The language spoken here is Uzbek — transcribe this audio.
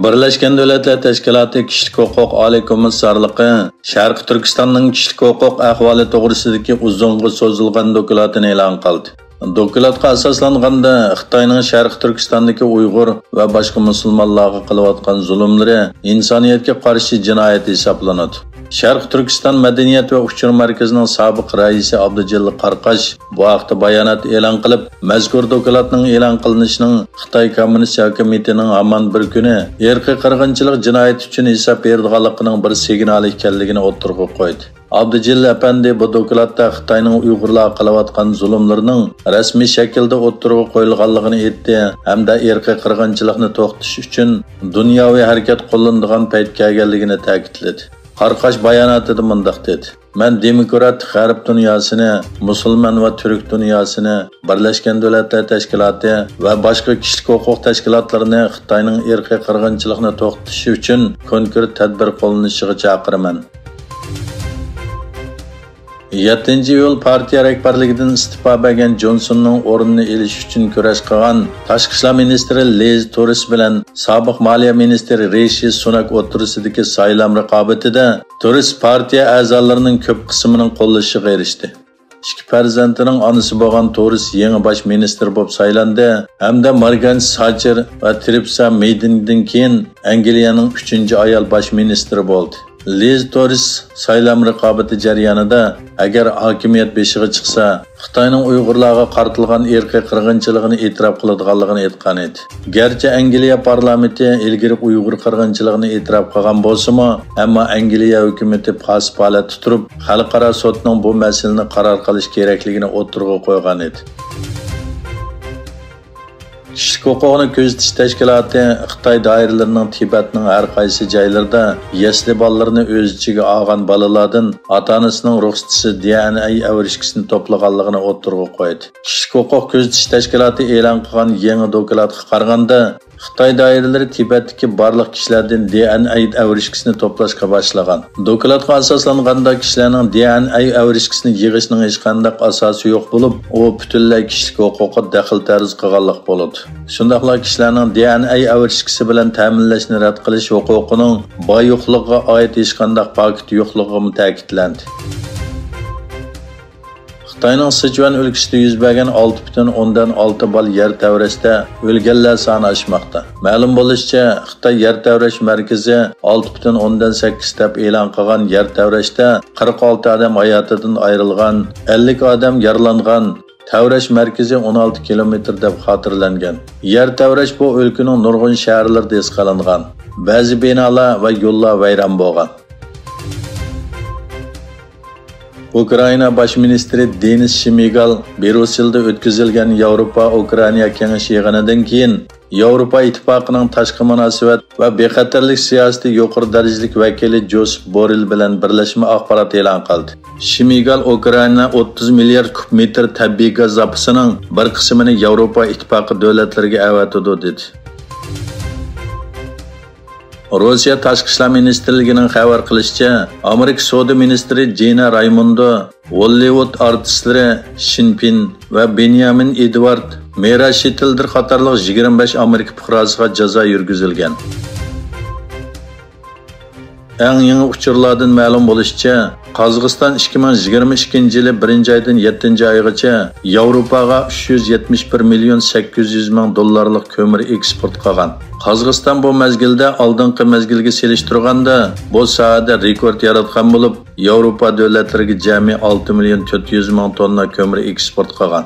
Birleşken Devletler Teşkilatı Kişilik Hukuk Ali Komissarlığı Şarkı Türkistan'ın kişilik hukuk ahvali to'g'risidagi uzunga so'zilgan dokladını e'lon qildi. Dokladga asoslanganda Xitoyning Sharq Turkistondagi Uyg'ur va boshqa musulmonlarga qilayotgan zulmlari insoniyatga qarshi jinoyat hisoblanadi. Sharq Turkiston madaniyat va uchur markazining sobiq raisi Abdujalla Qarqash bu haqda bayonot e'lon qilib, mazkur dokladning e'lon qilinishining Xitoy Kommunist hukumatining hamon bir kuni irqiy qirg'inchilik jinoyati uchun hisob beradiganligining bir signali ekanligini o'tirg'a qo'ydi. Abdujalla apandi bu dokladda Xitoyning Uyg'urlarga qilayotgan zulmlarining rasmiy shaklda o'tirg'a qo'yilganligini aytdi hamda irqiy qirg'inchilikni to'xtatish uchun dunyoviy harakat qo'llanadigan payt kelganligini ta'kidladi. Qarqash bayonotida mundaq dedi: "Men demokratik g'arb dunyosini, musulmon va turk dunyosini, Birlashgan Davlatlar Tashkiloti va boshqa kishilik huquq tashkilotlarini Xitoyning irqiy qirg'inchilikni to'xtatish uchun konkret tadbir qo'llanishiga chaqiraman." 7-iyul partiya rahbarligidan istifa bergan Johnsonning o'rnini elish uchun kurash qilgan Tashqi ishlar ministri Liz Truss bilan sobiq moliya ministri Rishi Sunak o'rtasidagi saylam raqobatida Truss partiya a'zolarining ko'p qismining qo'llashiga erishdi. İki farzandining onasi bo'lgan Truss yangi bosh ministr bo'lib saylandi hamda Margaret Thatcher va Theresa May'dan keyin Angliyaning 3-ayol bosh ministri bo'ldi. Liz Truss saylam raqobati jarayonida agar hokimiyat beshiga chiqsa, Xitoyning Uyg'urlarga qaratilgan irqiy qirg'inchiligini e'tirof qiladiganligini aytgan edi. Garchi Angliya parlamenti ilgari Uyg'ur qirg'inchiligini e'tirof qilgan bo'lsa-mu, ammo Angliya hukumatı pasif holatda turib, xalqaro sudning bu masalani qaror qilish kerakligini o'tirg'a qo'ygan edi. Kişilik huquqini kuzatish tashkiloti Xitoy doiralarining Tibetning har qaysi joylarida yasli bolalarni o'z ichiga olgan bolalardan ota-onasining ruxsatisiz DNA avrishkisini to'plaganligini o'tirg'a qo'ydi. Kişilik huquq kuzatish tashkiloti e'lon qilgan yangi dokladga qaraganda Xitoy doiralari Tibetdagi barliq kishilardan DNA avrishkisini to'plashga boshlagan. Dokladga asoslanganda kishilarning DNA avrishkisini yig'ishning hech qanday asosi yo'q bo'lib, u butunlay kishilik huquqiga daxl tarz qilganlik bo'ladi. Shundaqla kishilarning DNA avrishkisi bilan ta'minlashni rad qilish huquqining boy yo'qligiga oid hech qanday paket yo'qligi ta'kidlandi. Xitoyning Sichuan o'lkasida yuz bergan 6,6 bal yer tavrashda o'lganlar soni oshmoqda. Ma'lum bo'lishicha, Xitoy yer tavrash markazi 6,8 deb e'lon qilgan yer tavrashda 46 odam hayotidan ayrilgan, 50 odam yaralangan. Tavrash markazi 16 kilometr deb xotirlangan. Yer tavrash bu o'lkaning nurg'un shaharlarida his qilingan. Ba'zi binolar va yo'llar vayron bo'lgan. Ukraina bosh ministri Denis Shmygal Bruselda o'tkazilgan Yevropa-Ukraina kengashi yig'inidan keyin Yevropa ittifoqining tashqi munosabat va bexatarlik siyosati yuqori darajalik vakili Josep Borrell bilan birlashma axborot e'lon qildi. Shmygal Ukraina 30 milliard kub metr tabiiy gaz zapasining bir qismini Yevropa ittifoqi davlatlariga avatadi dedi. Rossiya Tashqi ishlar ministrligining xabar qilishicha, Amerika savdo ministri Gina Raimondo, Hollywood artistlari Shinpin va Benjamin Edward Mera Shetildir qatorliq 25 Amerika fuqarosiga jazo yurgizilgan. Eng yangi uchurlardan ma'lum bo'lishicha, Qozog'iston 2022-yili 1-oydan 7-oygacha Yevropaga 371 million 800 ming dollarlik ko'mir eksport qilgan. Qozog'iston bu mezgilda oldingi mezgilga selishtirganda bu sohada rekord yaratgan bo'lib, Yevropa davlatlariga jami 6 million 400 ming tonna ko'mir eksport qilgan.